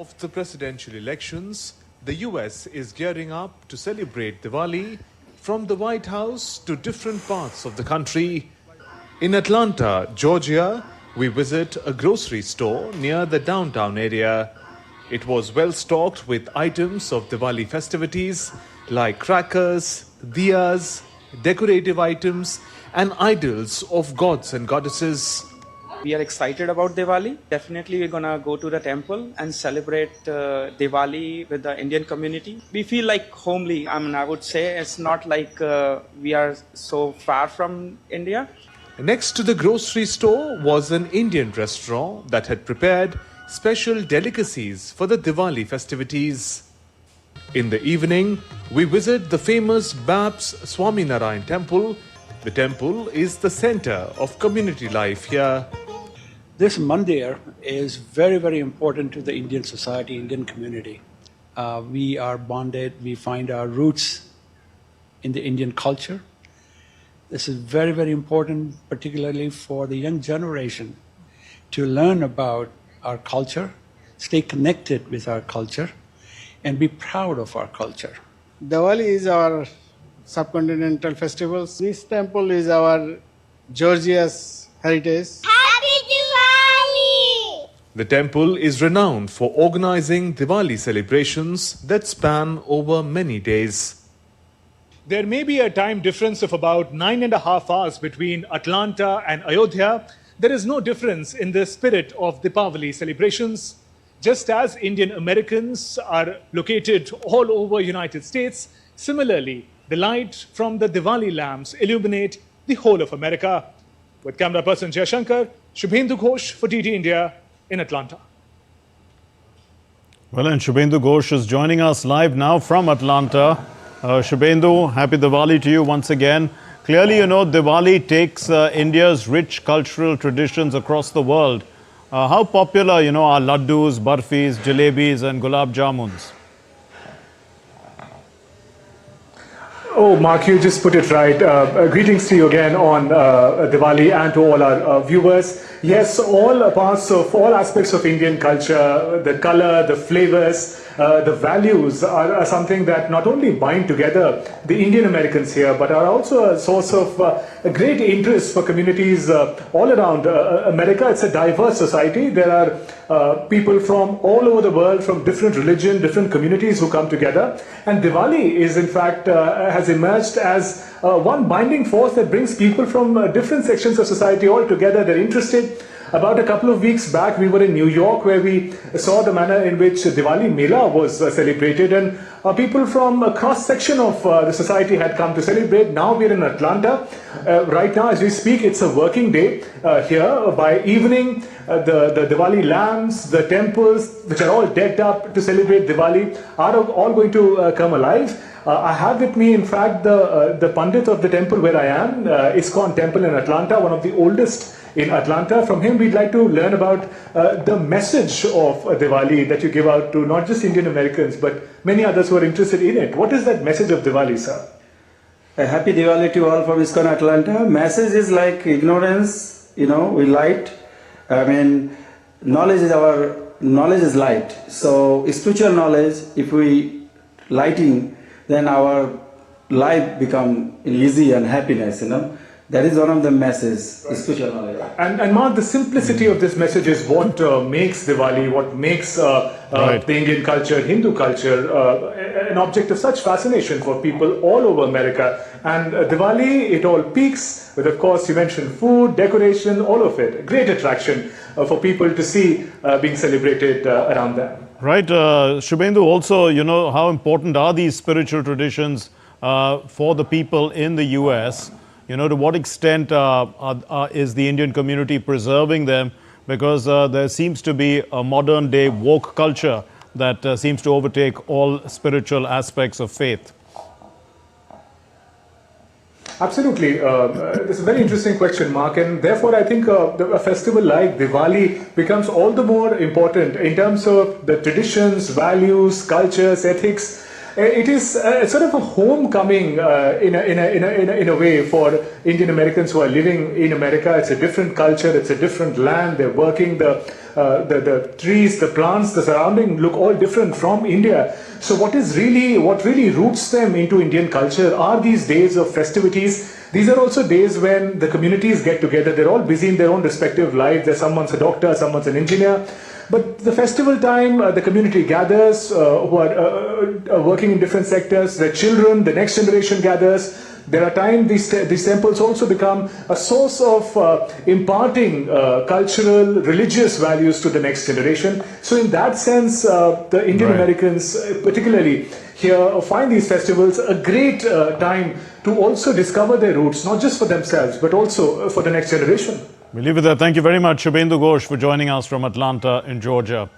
of the presidential elections, the US is gearing up to celebrate Diwali from the White House to different parts of the country. In Atlanta, Georgia, we visit a grocery store near the downtown area. It was well stocked with items of Diwali festivities like crackers, diyas, decorative items, and idols of gods and goddesses. We are excited about Diwali. Definitely we're gonna go to the temple and celebrate Diwali with the Indian community. We feel like homely. I would say it's not like we are so far from India. Next to the grocery store was an Indian restaurant that had prepared special delicacies for the Diwali festivities. In the evening, we visit the famous BAPS Swaminarayan Temple. The temple is the center of community life here. This mandir is very, very important to the Indian society, Indian community. We are bonded, we find our roots in the Indian culture. This is very, very important, particularly for the young generation, to learn about our culture, stay connected with our culture, and be proud of our culture. Diwali is our subcontinental festival. This temple is our Georgia's heritage. The temple is renowned for organizing Diwali celebrations that span over many days. There may be a time difference of about 9.5 hours between Atlanta and Ayodhya. There is no difference in the spirit of Diwali celebrations. Just as Indian Americans are located all over United States, similarly, the light from the Diwali lamps illuminate the whole of America. With camera person Jayashankar, Shubhendu Ghosh for TT India in Atlanta. Well, and Shubhendu Ghosh is joining us live now from Atlanta. Shubhendu, happy Diwali to you once again. Clearly, you know, Diwali takes India's rich cultural traditions across the world. How popular, you know, are laddus, barfis, jalebis and gulab jamuns? Oh, Mark, you just put it right. Greetings to you again on Diwali and to all our viewers. Yes, all parts of all aspects of Indian culture, the color, the flavors, the values are something that not only bind together the Indian Americans here, but are also a source of a great interest for communities all around America. It's a diverse society. There are people from all over the world, from different religion, different communities who come together. And Diwali is in fact has emerged as one binding force that brings people from different sections of society all together. They're interested. About a couple of weeks back, we were in New York where we saw the manner in which Diwali Mela was celebrated, and people from a cross-section of the society had come to celebrate. Now we're in Atlanta. Right now, as we speak, it's a working day here. By evening, the Diwali lamps, the temples, which are all decked up to celebrate Diwali, are all going to come alive. I have with me, in fact, the Pandit of the temple where I am, ISKCON Temple in Atlanta, one of the oldest in Atlanta. From him, we'd like to learn about the message of Diwali that you give out to not just Indian Americans, but many others who are interested in it. What is that message of Diwali, sir? A happy Diwali to all from ISKCON Atlanta. Message is like ignorance, you know, we light. I mean, knowledge is light. So spiritual knowledge, if we lighting, then our life become easy and happiness, you know. That is one of the messages, spiritual knowledge. And Mark, the simplicity of this message is what makes Diwali, what makes the Indian culture, Hindu culture, an object of such fascination for people all over America. And Diwali, it all peaks with, of course, you mentioned food, decoration, all of it. A great attraction for people to see being celebrated around them. Right. Shubhendu, also, you know, how important are these spiritual traditions for the people in the US? You know, to what extent is the Indian community preserving them? Because there seems to be a modern day woke culture that seems to overtake all spiritual aspects of faith. Absolutely. This is a very interesting question, Mark, and therefore I think a festival like Diwali becomes all the more important in terms of the traditions, values, cultures, ethics It is sort of a homecoming in a way for Indian Americans who are living in America. It's a different culture, it's a different land. They're working, the trees, the plants, the surrounding look all different from India. So what really roots them into Indian culture are these days of festivities. These are also days when the communities get together. They're all busy in their own respective lives. Someone's a doctor, someone's an engineer. But the festival time, the community gathers who are working in different sectors. The children, the next generation gathers. There are times these temples also become a source of imparting cultural, religious values to the next generation. So in that sense, the Indian Americans particularly here find these festivals a great time to also discover their roots, not just for themselves, but also for the next generation. We'll leave it there. Thank you very much, Shubhendu Ghosh, for joining us from Atlanta in Georgia.